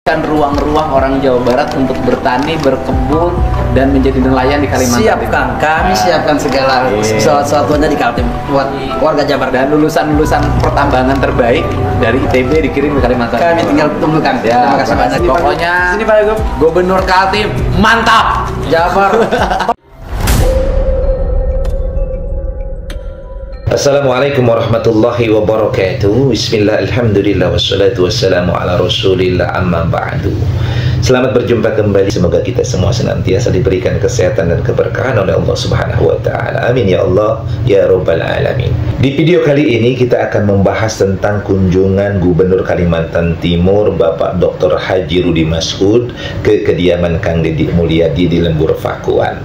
ruang-ruang orang Jawa Barat untuk bertani, berkebun, dan menjadi nelayan di Kalimantan. Siap Kang, kami siapkan segala sesuatunya di Kaltim buat warga Jabar. Dan lulusan-lulusan pertambangan terbaik dari ITB dikirim ke Kalimantan. Kami tinggal tunggu Kang. Ya, terima kasih banyak. Pokoknya sini Pak Gub. Gubernur Kaltim mantap. Jabar. Assalamualaikum warahmatullahi wabarakatuh. Bismillah, alhamdulillah, wassalatu wassalamu ala rasulillah, amma ba'du. Selamat berjumpa kembali. Semoga kita semua senantiasa diberikan kesehatan dan keberkahan oleh Allah subhanahu wa ta'ala. Amin ya Allah, ya rabbal alamin. Di video kali ini kita akan membahas tentang kunjungan Gubernur Kalimantan Timur Bapak Dr. Haji Rudi Masud ke kediaman Kang Deddy Mulyadi di Lembur Pakuan.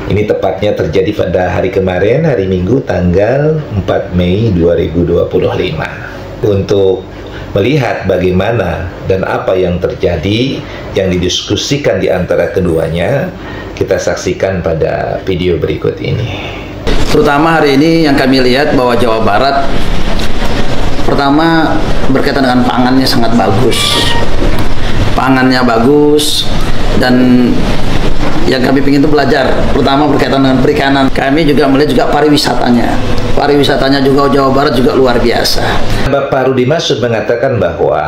Ini tepatnya terjadi pada hari kemarin, hari Minggu, tanggal 4 Mei 2025. Untuk melihat bagaimana dan apa yang terjadi, yang didiskusikan di antara keduanya, kita saksikan pada video berikut ini. Terutama hari ini yang kami lihat bahwa Jawa Barat, pertama berkaitan dengan pangannya sangat bagus. Pangannya bagus, dan yang kami ingin itu belajar, pertama berkaitan dengan perikanan. Kami juga melihat juga pariwisatanya. Pariwisatanya juga Jawa Barat juga luar biasa. Bapak Rudi Masud mengatakan bahwa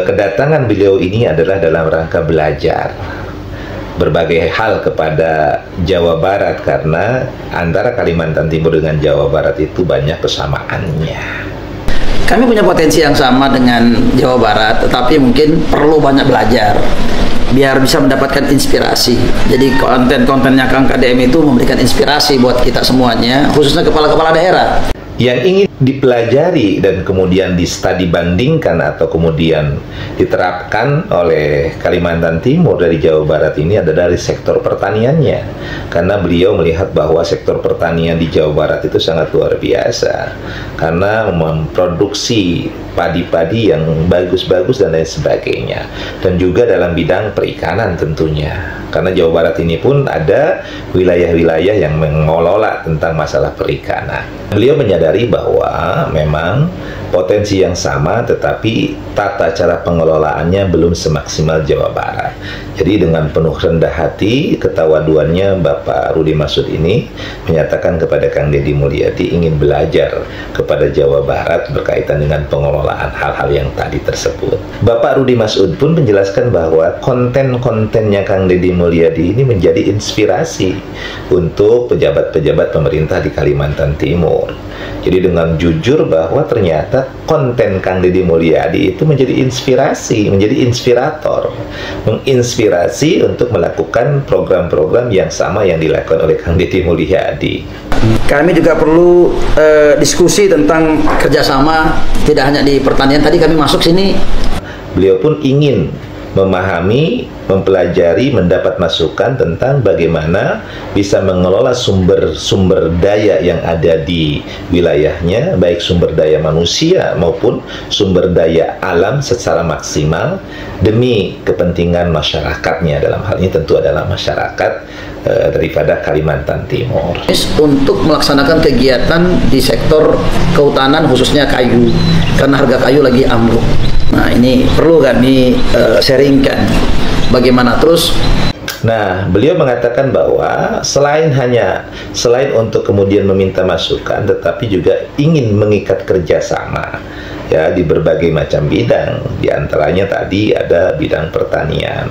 kedatangan beliau ini adalah dalam rangka belajar berbagai hal kepada Jawa Barat, karena antara Kalimantan Timur dengan Jawa Barat itu banyak kesamaannya. Kami punya potensi yang sama dengan Jawa Barat, tetapi mungkin perlu banyak belajar biar bisa mendapatkan inspirasi. Jadi konten-kontennya Kang KDM itu memberikan inspirasi buat kita semuanya, khususnya kepala-kepala daerah. Yang ingin dipelajari dan kemudian di-study bandingkan atau kemudian diterapkan oleh Kalimantan Timur dari Jawa Barat ini adalah dari sektor pertaniannya, karena beliau melihat bahwa sektor pertanian di Jawa Barat itu sangat luar biasa karena memproduksi padi-padi yang bagus-bagus dan lain sebagainya, dan juga dalam bidang perikanan tentunya, karena Jawa Barat ini pun ada wilayah-wilayah yang mengelola tentang masalah perikanan. Beliau menyadari bahwa memang potensi yang sama, tetapi tata cara pengelolaannya belum semaksimal Jawa Barat. Jadi dengan penuh rendah hati, ketawaduannya Bapak Rudi Masud ini menyatakan kepada Kang Deddy Mulyadi ingin belajar kepada Jawa Barat berkaitan dengan pengelolaan hal-hal yang tadi tersebut. Bapak Rudi Masud pun menjelaskan bahwa konten-kontennya Kang Deddy Mulyadi ini menjadi inspirasi untuk pejabat-pejabat pemerintah di Kalimantan Timur. Jadi dengan jujur bahwa ternyata konten Kang Deddy Mulyadi itu menjadi inspirasi, menjadi inspirator, menginspirasi untuk melakukan program-program yang sama yang dilakukan oleh Kang Deddy Mulyadi. Kami juga perlu diskusi tentang kerjasama, tidak hanya di pertanian. Tadi kami masuk sini, beliau pun ingin memahami, mempelajari, mendapat masukan tentang bagaimana bisa mengelola sumber-sumber daya yang ada di wilayahnya, baik sumber daya manusia maupun sumber daya alam secara maksimal demi kepentingan masyarakatnya. Dalam hal ini tentu adalah masyarakat daripada Kalimantan Timur. Untuk melaksanakan kegiatan di sektor kehutanan, khususnya kayu, karena harga kayu lagi ambruk. Nah, ini perlu kami sharingkan bagaimana terus. Nah, beliau mengatakan bahwa selain untuk kemudian meminta masukan, tetapi juga ingin mengikat kerjasama ya di berbagai macam bidang. Di antaranya tadi ada bidang pertanian.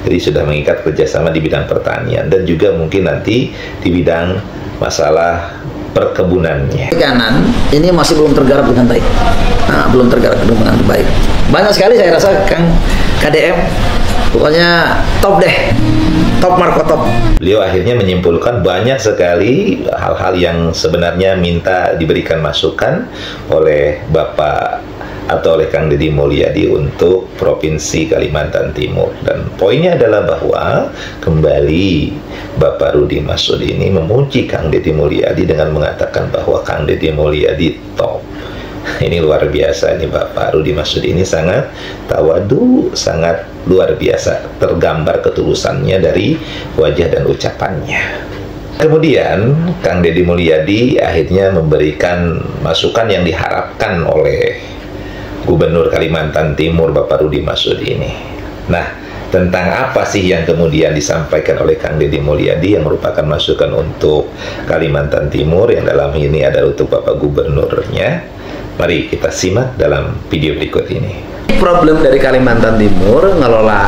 Jadi sudah mengikat kerjasama di bidang pertanian, dan juga mungkin nanti di bidang masalah perkebunannya. Kanan ini masih belum tergarap dengan baik. Nah, belum tergarap dengan baik. Banyak sekali saya rasa Kang KDM, pokoknya top deh, top Marco top. Beliau akhirnya menyimpulkan banyak sekali hal-hal yang sebenarnya minta diberikan masukan oleh Bapak atau oleh Kang Deddy Mulyadi untuk Provinsi Kalimantan Timur. Dan poinnya adalah bahwa kembali Bapak Rudi Masud ini memuji Kang Deddy Mulyadi dengan mengatakan bahwa Kang Deddy Mulyadi top. Ini luar biasa, ini Bapak Rudi Masud ini sangat tawadu, sangat luar biasa, tergambar ketulusannya dari wajah dan ucapannya. Kemudian Kang Deddy Mulyadi akhirnya memberikan masukan yang diharapkan oleh Gubernur Kalimantan Timur Bapak Rudi Masud ini. Nah, tentang apa sih yang kemudian disampaikan oleh Kang Deddy Mulyadi yang merupakan masukan untuk Kalimantan Timur, yang dalam ini adalah untuk Bapak Gubernurnya. Mari kita simak dalam video berikut ini. Problem dari Kalimantan Timur ngelola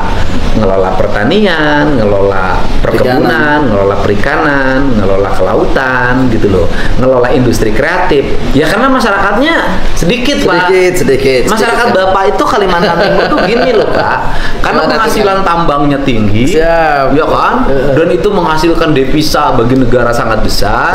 pertanian, ngelola perkebunan, ngelola perikanan, ngelola kelautan gitu loh, ngelola industri kreatif. Ya karena masyarakatnya sedikit, Pak. Sedikit. Masyarakat Bapak itu Kalimantan Timur tuh gini loh, Pak. Karena penghasilan tambangnya tinggi, ya kan? Dan itu menghasilkan devisa bagi negara sangat besar.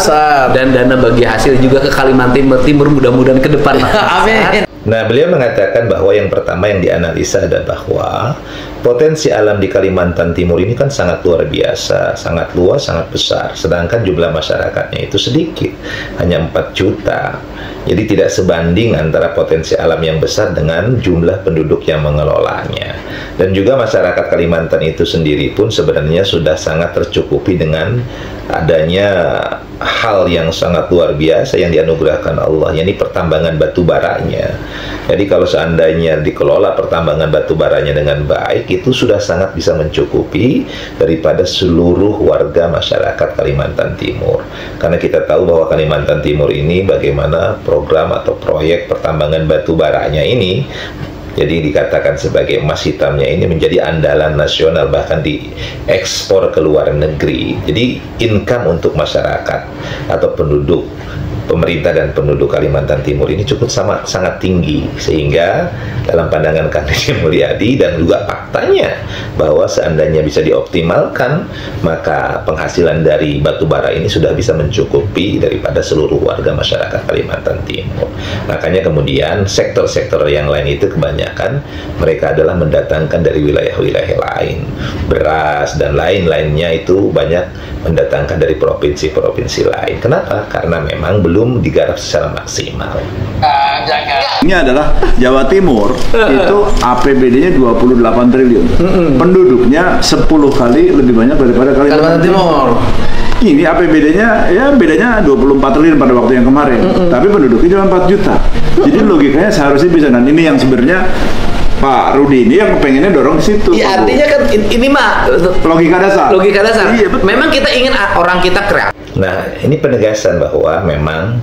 Dan dana bagi hasil juga ke Kalimantan Timur mudah-mudahan ke depan. Amin. Nah, beliau mengatakan bahwa yang pertama yang dianalisa adalah bahwa potensi alam di Kalimantan Timur ini kan sangat luar biasa, sangat luas, sangat besar. Sedangkan jumlah masyarakatnya itu sedikit, hanya 4 juta. Jadi tidak sebanding antara potensi alam yang besar dengan jumlah penduduk yang mengelolanya. Dan juga masyarakat Kalimantan itu sendiri pun sebenarnya sudah sangat tercukupi dengan adanya hal yang sangat luar biasa yang dianugerahkan Allah, yakni pertambangan batu baranya. Jadi kalau seandainya dikelola pertambangan batu baranya dengan baik, itu sudah sangat bisa mencukupi daripada seluruh warga masyarakat Kalimantan Timur. Karena kita tahu bahwa Kalimantan Timur ini bagaimana program atau proyek pertambangan batu baranya ini, jadi dikatakan sebagai emas hitamnya ini menjadi andalan nasional, bahkan diekspor ke luar negeri. Jadi income untuk masyarakat atau penduduk, pemerintah dan penduduk Kalimantan Timur ini cukup sangat tinggi, sehingga dalam pandangan Kang Deddy Mulyadi dan juga faktanya bahwa seandainya bisa dioptimalkan, maka penghasilan dari batu bara ini sudah bisa mencukupi daripada seluruh warga masyarakat Kalimantan Timur. Makanya kemudian sektor-sektor yang lain itu kebanyakan mereka adalah mendatangkan dari wilayah-wilayah lain, beras dan lain-lainnya itu banyak mendatangkan dari provinsi-provinsi lain. Kenapa? Karena memang belum digarap secara maksimal. Ini adalah Jawa Timur, itu APBD-nya 28 triliun. Penduduknya 10 kali lebih banyak daripada Kalimantan Timur. Ini APBD-nya ya bedanya 24 triliun pada waktu yang kemarin. Tapi penduduknya cuma 4 juta. Jadi logikanya seharusnya bisa. Dan ini yang sebenarnya Pak Rudi ini yang pengennya dorong ke situ. Ya artinya kan ini mah logika dasar. Logika dasar. Iya, betul. Memang kita ingin orang kita kreatif. Nah, ini penegasan bahwa memang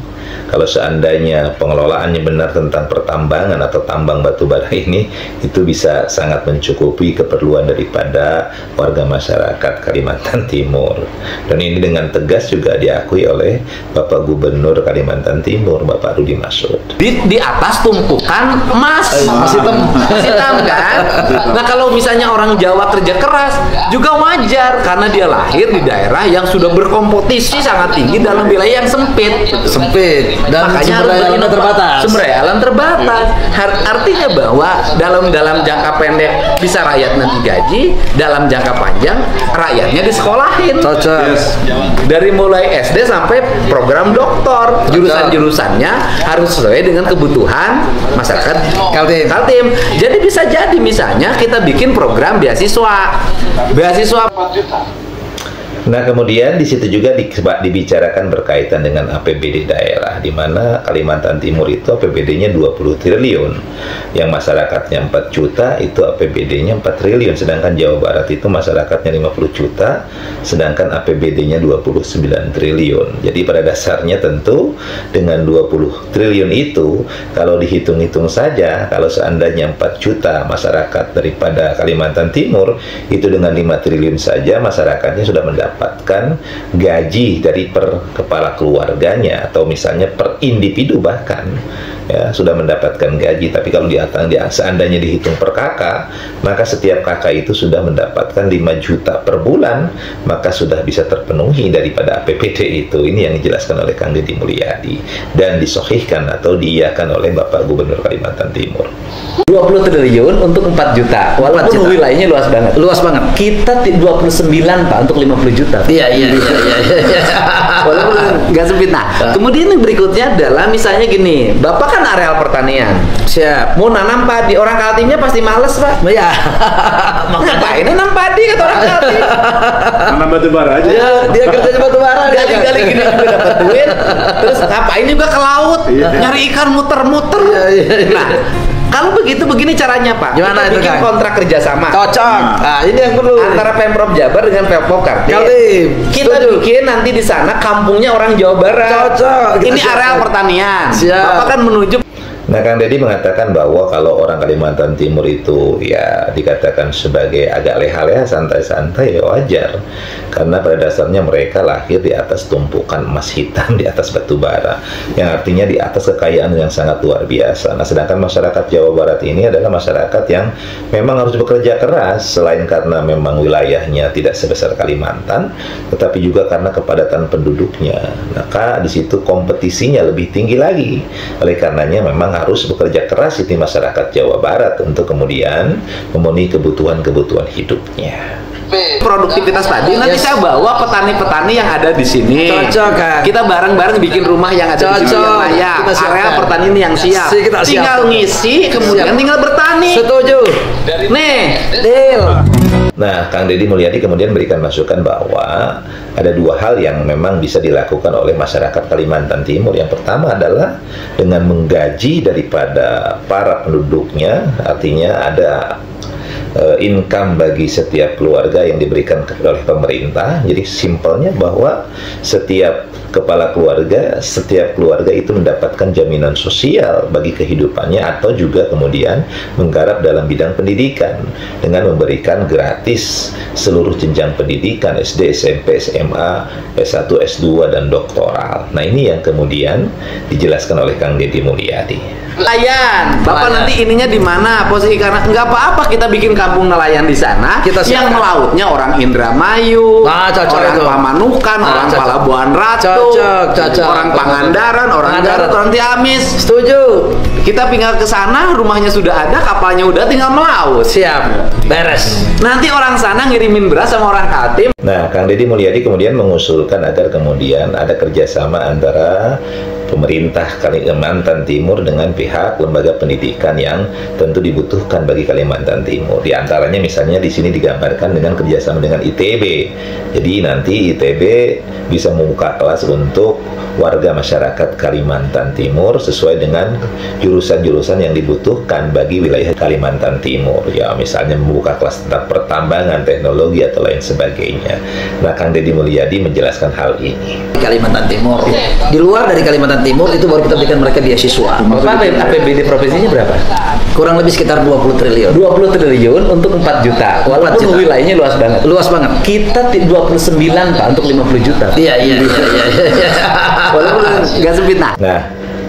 kalau seandainya pengelolaannya benar tentang pertambangan atau tambang batu bara ini, itu bisa sangat mencukupi keperluan daripada warga masyarakat Kalimantan Timur. Dan ini dengan tegas juga diakui oleh Bapak Gubernur Kalimantan Timur, Bapak Rudi Masud. Di atas tumpukan emas, emas hitam kan. Nah kalau misalnya orang Jawa kerja keras juga wajar, karena dia lahir di daerah yang sudah berkompetisi sangat tinggi dalam wilayah yang sempit. Dan makanya sumber daya alam terbatas. Sumber daya alam terbatas. Artinya bahwa dalam jangka pendek bisa rakyat nanti gaji, dalam jangka panjang rakyatnya disekolahin. Yes. Dari mulai SD sampai program doktor, jurusan-jurusannya harus sesuai dengan kebutuhan masyarakat Kaltim. Jadi bisa jadi misalnya kita bikin program beasiswa 4 juta. Nah, kemudian di situ juga dibicarakan berkaitan dengan APBD daerah, di mana Kalimantan Timur itu APBD-nya 20 triliun, yang masyarakatnya 4 juta itu APBD-nya 4 triliun, sedangkan Jawa Barat itu masyarakatnya 50 juta, sedangkan APBD-nya 29 triliun. Jadi pada dasarnya tentu dengan 20 triliun itu, kalau dihitung-hitung saja, kalau seandainya 4 juta masyarakat daripada Kalimantan Timur, itu dengan 5 triliun saja masyarakatnya sudah mendapatkan gaji dari per kepala keluarganya, atau misalnya per individu bahkan ya sudah mendapatkan gaji. Tapi kalau seandainya dihitung per kakak, maka setiap kakak itu sudah mendapatkan 5 juta per bulan, maka sudah bisa terpenuhi daripada APBD itu. Ini yang dijelaskan oleh Kang Deddy Mulyadi dan disohihkan atau diiyakan oleh Bapak Gubernur Kalimantan Timur. 20 triliun untuk 4 juta, walaupun wilayahnya luas banget. Luas banget. Kita 29 Pak untuk 50 juta. Iya. Walaupun nggak sempit. Nah, kemudian yang berikutnya adalah misalnya gini, Bapak kan areal pertanian. Siap. Mau nanam padi, orang Kaltimnya pasti males, Pak. Iya. Ngapain nanam padi kata orang Kaltim? Nanam batu bara aja. Ya, dia kerjanya batu bara. Gali-gali gini juga dapat duit. Terus ngapain juga ke laut, nyari ikan muter-muter. Iya. Nah, Kalau begitu begini caranya Pak. Gimana kita itu bikin Kang? kontrak kerjasama. Cocok. Nah, ini yang perlu. Antara Pemprov Jabar dengan Pemprov Kaltim. Kita Setuju. bikin nanti di sana kampungnya orang Jawa Barat. Cocok. Ini Kita areal siapkan. pertanian. Siap. Bapak kan menuju. Nah, Kang Deddy mengatakan bahwa kalau orang Kalimantan Timur itu ya dikatakan sebagai agak leha-leha, santai-santai, ya wajar. Karena pada dasarnya mereka lahir di atas tumpukan emas hitam, di atas batu bara, yang artinya di atas kekayaan yang sangat luar biasa. Nah, sedangkan masyarakat Jawa Barat ini adalah masyarakat yang memang harus bekerja keras, selain karena memang wilayahnya tidak sebesar Kalimantan, tetapi juga karena kepadatan penduduknya. Maka di situ kompetisinya lebih tinggi lagi. Oleh karenanya memang harus bekerja keras di masyarakat Jawa Barat untuk kemudian memenuhi kebutuhan-kebutuhan hidupnya. Produktivitas padi nanti saya bawa petani-petani yang ada di sini. Cocok Kang. Kita bareng-bareng bikin rumah yang ada di sini yang layak. Kita siapkan. Area pertanian yang siap. Kita Tinggal siapkan. ngisi, kemudian Siap. tinggal bertani. Setuju. Nih, Deal. Nah, Kang Deddy Mulyadi kemudian berikan masukan bahwa ada dua hal yang memang bisa dilakukan oleh masyarakat Kalimantan Timur. Yang pertama adalah dengan menggaji daripada para penduduknya, artinya ada income bagi setiap keluarga yang diberikan oleh pemerintah. Jadi simpelnya bahwa setiap kepala keluarga, setiap keluarga itu mendapatkan jaminan sosial bagi kehidupannya, atau juga kemudian menggarap dalam bidang pendidikan dengan memberikan gratis seluruh jenjang pendidikan SD, SMP, SMA, S1, S2 dan doktoral. Nah, ini yang kemudian dijelaskan oleh Kang Deddy Mulyadi. nelayan. Bapak nanti ininya di mana posisi, karena nggak apa-apa kita bikin kampung nelayan di sana. Kita yang siapkan. melautnya orang Indramayu, Cocok orang itu. Pamanukan, orang Cocok. Palabuhan Ratu, Cocok. orang Pangandaran, orang Garut, orang Ciamis. Setuju. Kita tinggal ke sana, rumahnya sudah ada, kapalnya udah, tinggal melaut. Siap. Beres. Nanti orang sana ngirimin beras sama orang Kaltim. Nah, Kang Deddy Mulyadi kemudian mengusulkan agar kemudian ada kerjasama antara pemerintah Kalimantan Timur dengan pihak lembaga pendidikan yang tentu dibutuhkan bagi Kalimantan Timur. Di antaranya misalnya di sini digambarkan dengan kerjasama dengan ITB. Jadi nanti ITB bisa membuka kelas untuk warga masyarakat Kalimantan Timur sesuai dengan jurusan-jurusan yang dibutuhkan bagi wilayah Kalimantan Timur. Ya, misalnya membuka kelas tentang pertambangan, teknologi atau lain sebagainya. Nah, Kang Deddy Mulyadi menjelaskan hal ini. Kalimantan Timur. Di luar dari Kalimantan Timur itu baru kita berikan mereka beasiswa. Bapak APBD provinsinya berapa? Kurang lebih sekitar 20 triliun. 20 triliun untuk 4 juta. Walaupun 4 juta. wilayahnya luas banget. Luas banget. Kita 29 Pak untuk 50 juta. Iya. Walaupun nggak sempit. Nah,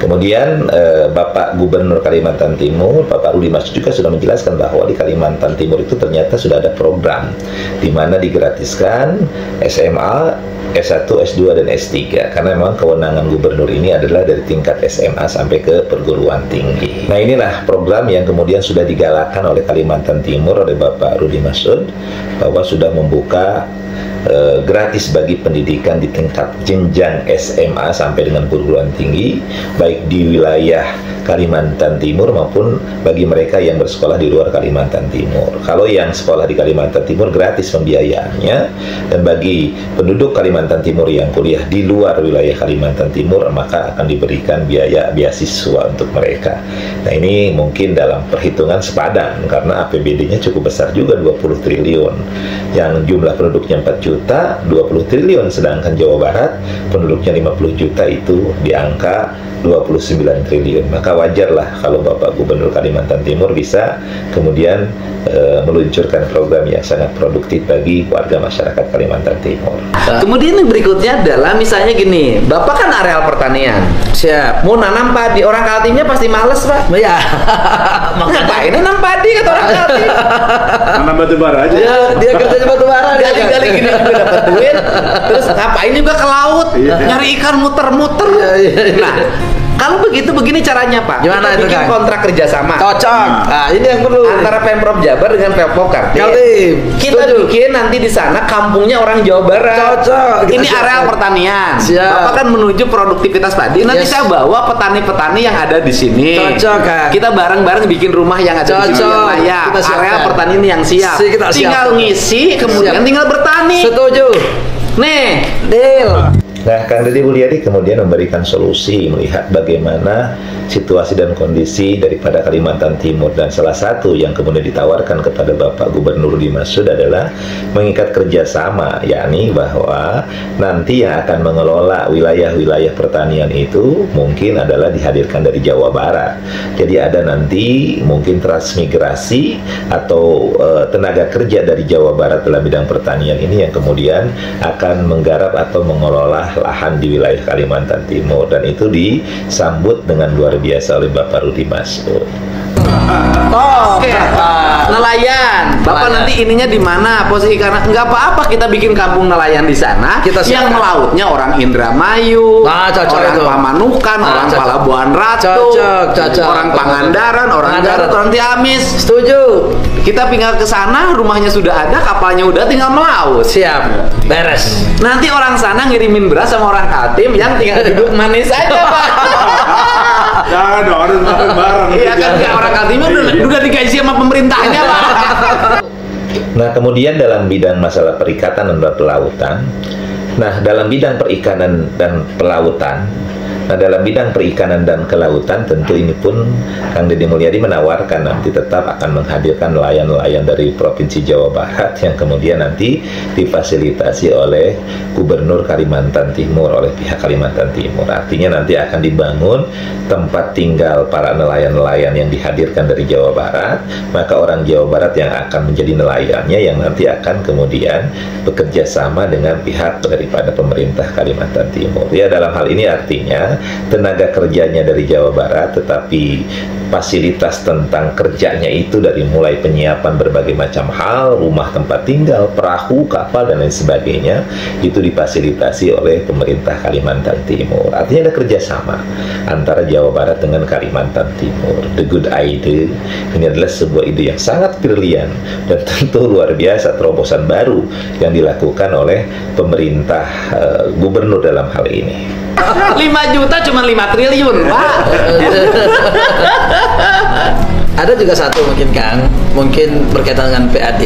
kemudian Bapak Gubernur Kalimantan Timur, Bapak Rudi Mas juga sudah menjelaskan bahwa di Kalimantan Timur itu ternyata sudah ada program di mana digratiskan SMA, S1, S2, dan S3, karena memang kewenangan gubernur ini adalah dari tingkat SMA sampai ke perguruan tinggi. Nah, inilah program yang kemudian sudah digalakkan oleh Kalimantan Timur oleh Bapak Rudi Masud, bahwa sudah membuka gratis bagi pendidikan di tingkat jenjang SMA sampai dengan perguruan tinggi, baik di wilayah Kalimantan Timur maupun bagi mereka yang bersekolah di luar Kalimantan Timur. Kalau yang sekolah di Kalimantan Timur gratis pembiayaannya, dan bagi penduduk Kalimantan Timur yang kuliah di luar wilayah Kalimantan Timur maka akan diberikan biaya beasiswa untuk mereka. Nah, ini mungkin dalam perhitungan sepadan karena APBD-nya cukup besar juga, 20 triliun. Yang jumlah penduduknya 4 juta, 20 triliun, sedangkan Jawa Barat penduduknya 50 juta, itu di angka 29 triliun. Maka wajarlah kalau Bapak Gubernur Kalimantan Timur bisa kemudian meluncurkan program yang sangat produktif bagi warga masyarakat Kalimantan Timur. Kemudian yang berikutnya adalah misalnya gini, Bapak kan areal pertanian. Siap. Mau nanam padi, orang Kaltimnya pasti males, Pak. Ya. Ngapain nanam padi kata orang Kaltim? Karena batu bara aja. Ya, dia kerja di batu bara. Gali-gali gini juga dapat duit. Terus ngapain juga ke laut, nyari ikan muter-muter. Nah, kalau begitu begini caranya Pak. Gimana kita itu, bikin Kang? kontrak kerjasama Cocok. Nah, ini yang perlu. antara Pemprov Jabar dengan Pemprov Kaltim. Kita Setuju. bikin nanti di sana kampungnya orang Jawa Barat. Cocok. Kita Ini siapkan. areal pertanian. Siap. Bapak kan menuju produktivitas padi. Nanti Yes. saya bawa petani-petani yang ada di sini. Cocok, Kang. Kita bareng-bareng bikin rumah yang ada di sini yang Cocok. layak. Kita siapkan. Areal pertanian yang siap. Kita Tinggal siapkan. ngisi, kemudian Siap. tinggal bertani. Setuju. Nih, Deal. Nah, Kang Deddy Mulyadi kemudian memberikan solusi melihat bagaimana situasi dan kondisi daripada Kalimantan Timur, dan salah satu yang kemudian ditawarkan kepada Bapak Gubernur Dimaksud adalah mengikat kerjasama, yakni bahwa nanti yang akan mengelola wilayah-wilayah pertanian itu mungkin adalah dihadirkan dari Jawa Barat. Jadi ada nanti mungkin transmigrasi atau tenaga kerja dari Jawa Barat dalam bidang pertanian ini yang kemudian akan menggarap atau mengelola lahan di wilayah Kalimantan Timur, dan itu disambut dengan luar biasa oleh Bapak Rudi Masud. Oke, nelayan. Bapak nanti ininya di mana posisi, karena nggak apa-apa kita bikin kampung nelayan di sana. Yang melautnya orang Indramayu, orang Pamanukan, orang Palabuhan Ratu, orang Pangandaran, orang Garut, orang Ciamis. Setuju. Kita tinggal ke sana, rumahnya sudah ada, kapalnya udah, tinggal melaut. Siap, beres. Nanti orang sana ngirimin beras sama orang Kaltim yang tinggal duduk manis aja, Pak. Jangan dong, harus makan bareng. Iya kan, orang Kaltim udah digaji sama pemerintahnya, Pak. Nah, kemudian dalam bidang masalah perikatan dan pelautan, dalam bidang perikanan dan pelautan, dalam bidang perikanan dan kelautan tentu ini pun Kang Deddy Mulyadi menawarkan nanti tetap akan menghadirkan nelayan-nelayan dari Provinsi Jawa Barat yang kemudian nanti difasilitasi oleh Gubernur Kalimantan Timur, oleh pihak Kalimantan Timur. Artinya nanti akan dibangun tempat tinggal para nelayan-nelayan yang dihadirkan dari Jawa Barat, maka orang Jawa Barat yang akan menjadi nelayannya yang nanti akan kemudian bekerja sama dengan pihak daripada pemerintah Kalimantan Timur. Ya, dalam hal ini artinya tenaga kerjanya dari Jawa Barat, tetapi fasilitas tentang kerjanya itu dari mulai penyiapan berbagai macam hal, rumah tempat tinggal, perahu, kapal, dan lain sebagainya, itu difasilitasi oleh pemerintah Kalimantan Timur. Artinya ada kerjasama antara Jawa Barat dengan Kalimantan Timur. The good idea ini adalah sebuah ide yang sangat brilian dan tentu luar biasa, terobosan baru yang dilakukan oleh pemerintah gubernur dalam hal ini. 5 juta cuma 5 triliun, Pak. Ada juga satu mungkin Kang, mungkin berkaitan dengan PAD.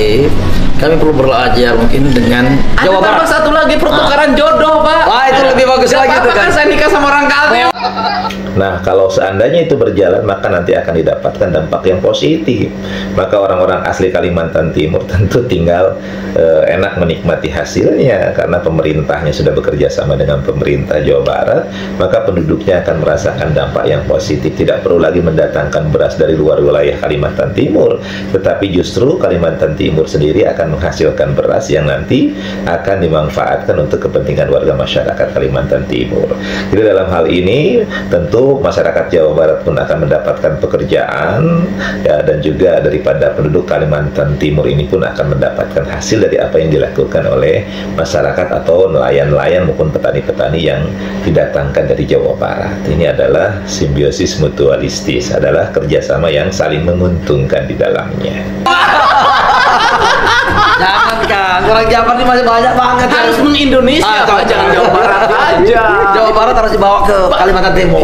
Kami perlu belajar mungkin dengan Jawa Barat. Satu lagi pertukaran jodoh, Pak. Wah, itu lebih bagus lagi tuh kan. Saya nikah sama orang Kaltim. Nah, kalau seandainya itu berjalan, maka nanti akan didapatkan dampak yang positif. Maka orang-orang asli Kalimantan Timur tentu tinggal enak menikmati hasilnya, karena pemerintahnya sudah bekerja sama dengan pemerintah Jawa Barat, maka penduduknya akan merasakan dampak yang positif. Tidak perlu lagi mendatangkan beras dari luar wilayah Kalimantan Timur, tetapi justru Kalimantan Timur sendiri akan menghasilkan beras yang nanti akan dimanfaatkan untuk kepentingan warga masyarakat Kalimantan Timur. Jadi dalam hal ini tentu masyarakat Jawa Barat pun akan mendapatkan pekerjaan, ya, dan juga daripada penduduk Kalimantan Timur ini pun akan mendapatkan hasil dari apa yang dilakukan oleh masyarakat atau nelayan-nelayan maupun petani-petani yang didatangkan dari Jawa Barat. Ini adalah simbiosis mutualistis, adalah kerjasama yang saling menguntungkan di dalamnya. Jangan Kang, orang Jawa ini masih banyak banget. Harus mengindonesia, Pak, jangan Jawa Barat aja. Jawa Barat harus dibawa ke Kalimantan Timur.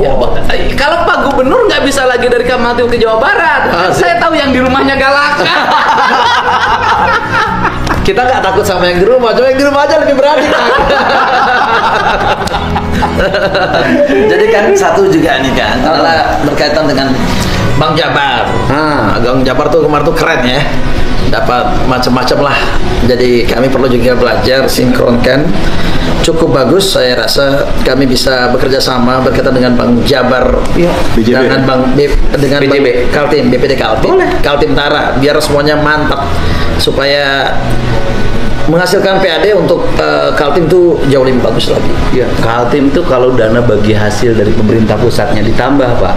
Kalau Pak Gubernur nggak bisa lagi dari Kalimantan Timur ke Jawa Barat, saya tahu yang di rumahnya Galaka. Kita nggak takut sama yang di rumah, cuma yang di rumah aja lebih berani Kang. Jadi kan satu juga nih Kang, adalah berkaitan dengan Bang Jabar. Bang Jabar tuh kemarin tuh keren ya, dapat macam-macam lah. Jadi kami perlu juga belajar sinkronkan. Cukup bagus, saya rasa kami bisa bekerja sama berkaitan dengan Bang Jabar, dengan Bang BPD Kaltim, BPD Kaltim, Kaltim Tara, biar semuanya mantap supaya menghasilkan PAD untuk Kaltim itu jauh lebih bagus lagi. Ya, Kaltim itu kalau dana bagi hasil dari pemerintah pusatnya ditambah, Pak.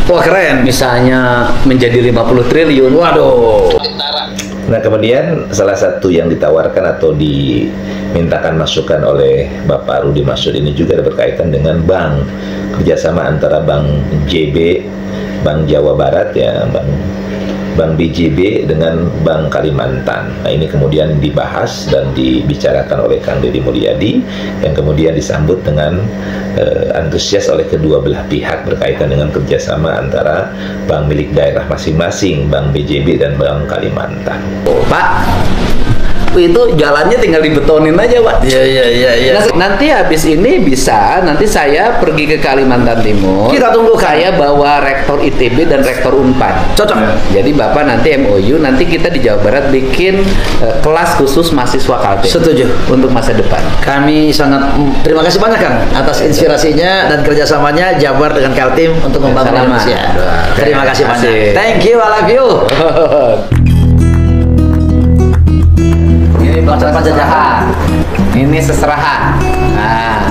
Wah, keren. Misalnya menjadi 50 triliun. Waduh. Nah, kemudian salah satu yang ditawarkan atau dimintakan masukan oleh Bapak Rudi Masud ini juga ada berkaitan dengan bank, kerjasama antara Bank JB, Bank Jawa Barat, ya, Bank BJB dengan Bank Kalimantan. Nah, ini kemudian dibahas dan dibicarakan oleh Kang Deddy Mulyadi, yang kemudian disambut dengan antusias oleh kedua belah pihak berkaitan dengan kerjasama antara bank milik daerah masing-masing, Bank BJB dan Bank Kalimantan. Pak, Itu jalannya tinggal dibetonin aja, Pak. Iya. Nah, nanti habis ini bisa, nanti saya pergi ke Kalimantan Timur. Kita tunggu. Saya bawa rektor ITB dan rektor Unpad. Cocok. Jadi Bapak nanti MOU, nanti kita di Jawa Barat bikin kelas khusus mahasiswa Kaltim. Setuju. Untuk masa depan. Kami sangat terima kasih banyak, Kang, atas inspirasinya dan kerjasamanya Jabar dengan Kaltim untuk membangun Indonesia. Terima kasih banyak. Thank you, I love you. Ini Pasar Penjajahan. Ini seserahan. Nah.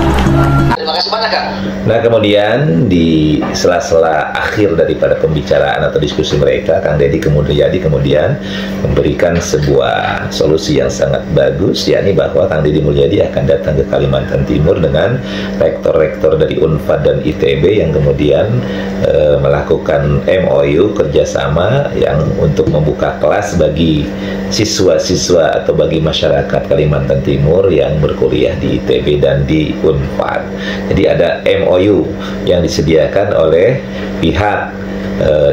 Terima kasih banyak, Kang. Nah, kemudian di sela-sela akhir daripada pembicaraan atau diskusi mereka, Kang Deddy kemudian memberikan sebuah solusi yang sangat bagus, yakni bahwa Kang Deddy Mulyadi akan datang ke Kalimantan Timur dengan rektor-rektor dari Unpad dan ITB yang kemudian melakukan MOU kerjasama yang untuk membuka kelas bagi siswa-siswa atau bagi masyarakat Kalimantan Timur yang berkuliah di ITB dan di Unpad. Jadi ada MOU yang disediakan oleh pihak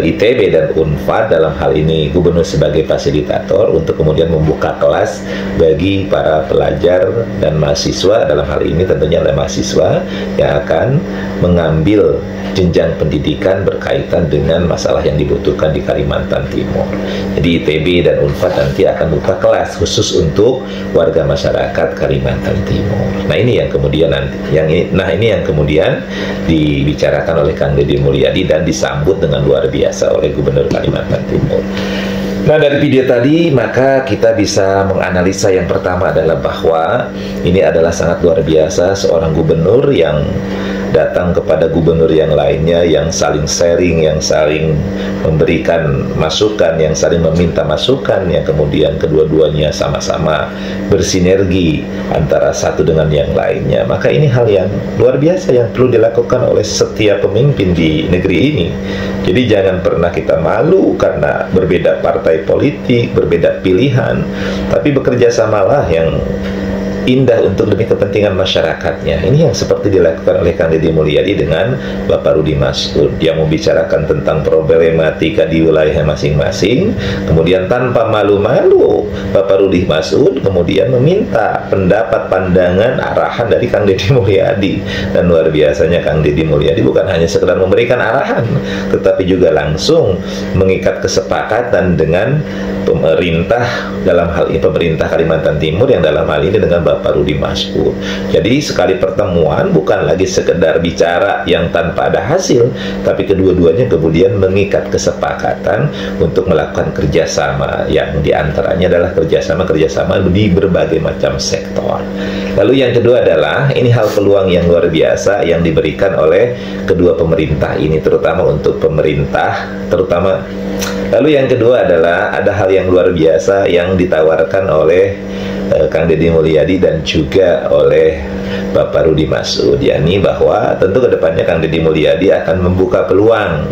ITB dan Unpad, dalam hal ini gubernur sebagai fasilitator, untuk kemudian membuka kelas bagi para pelajar dan mahasiswa, dalam hal ini tentunya adalah mahasiswa yang akan mengambil jenjang pendidikan berkaitan dengan masalah yang dibutuhkan di Kalimantan Timur. Jadi ITB dan Unpad nanti akan buka kelas khusus untuk warga masyarakat Kalimantan Timur. Nah, ini yang kemudian ini yang kemudian dibicarakan oleh Kang Deddy Mulyadi dan disambut dengan luar biasa oleh Gubernur Kalimantan Timur. Nah, dari video tadi maka kita bisa menganalisa yang pertama adalah bahwa ini adalah sangat luar biasa, seorang gubernur yang datang kepada gubernur yang lainnya, yang saling sharing, yang saling memberikan masukan, yang saling meminta masukan, yang kemudian kedua-duanya sama-sama bersinergi antara satu dengan yang lainnya. Maka ini hal yang luar biasa yang perlu dilakukan oleh setiap pemimpin di negeri ini. Jadi jangan pernah kita malu karena berbeda partai politik, berbeda pilihan, tapi bekerja samalah yang indah untuk demi kepentingan masyarakatnya. Ini yang seperti dilakukan oleh Kang Deddy Mulyadi dengan Bapak Rudi Masud, yang membicarakan tentang problematika di wilayah masing-masing, kemudian tanpa malu-malu Bapak Rudi Masud kemudian meminta pendapat, pandangan, arahan dari Kang Deddy Mulyadi. Dan luar biasanya Kang Deddy Mulyadi bukan hanya sekedar memberikan arahan, tetapi juga langsung mengikat kesepakatan dengan pemerintah, dalam hal ini pemerintah Kalimantan Timur, yang dalam hal ini dengan Bapak Rudi Masud. Jadi sekali pertemuan bukan lagi sekedar bicara yang tanpa ada hasil, tapi kedua-duanya kemudian mengikat kesepakatan untuk melakukan kerjasama, yang diantaranya adalah kerjasama di berbagai macam sektor. Lalu yang kedua adalah ini hal peluang yang luar biasa yang diberikan oleh kedua pemerintah ini, terutama untuk pemerintah, Lalu yang kedua adalah ada hal yang luar biasa yang ditawarkan oleh Kang Deddy Mulyadi dan juga oleh Bapak Rudi Masud, yakni bahwa tentu kedepannya Kang Deddy Mulyadi akan membuka peluang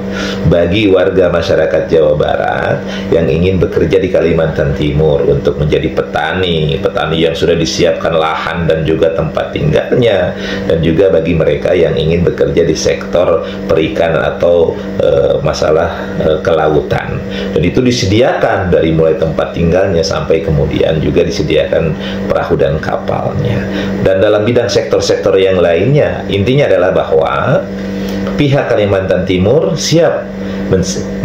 bagi warga masyarakat Jawa Barat yang ingin bekerja di Kalimantan Timur untuk menjadi petani yang sudah disiapkan lahan dan juga tempat tinggalnya, dan juga bagi mereka yang ingin bekerja di sektor perikan atau masalah kelautan, dan itu disediakan dari mulai tempat tinggalnya sampai kemudian juga disediakan perahu dan kapalnya. Dan dalam bidang sektor-sektor yang lainnya, intinya adalah bahwa pihak Kalimantan Timur siap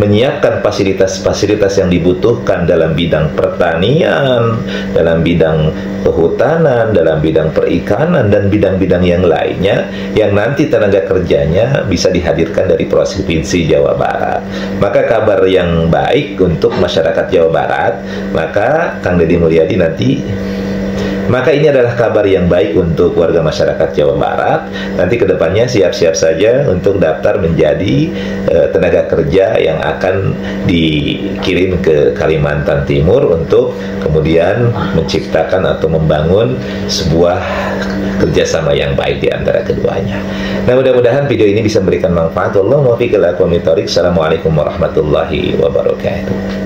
menyiapkan fasilitas-fasilitas yang dibutuhkan dalam bidang pertanian, dalam bidang kehutanan, dalam bidang perikanan, dan bidang-bidang yang lainnya, yang nanti tenaga kerjanya bisa dihadirkan dari Provinsi Jawa Barat. Maka kabar yang baik untuk masyarakat Jawa Barat, maka Kang Deddy Mulyadi maka ini adalah kabar yang baik untuk warga masyarakat Jawa Barat. Nanti kedepannya siap-siap saja untuk daftar menjadi tenaga kerja yang akan dikirim ke Kalimantan Timur untuk kemudian menciptakan atau membangun sebuah kerjasama yang baik di antara keduanya. Nah, mudah-mudahan video ini bisa memberikan manfaat. Assalamualaikum warahmatullahi wabarakatuh.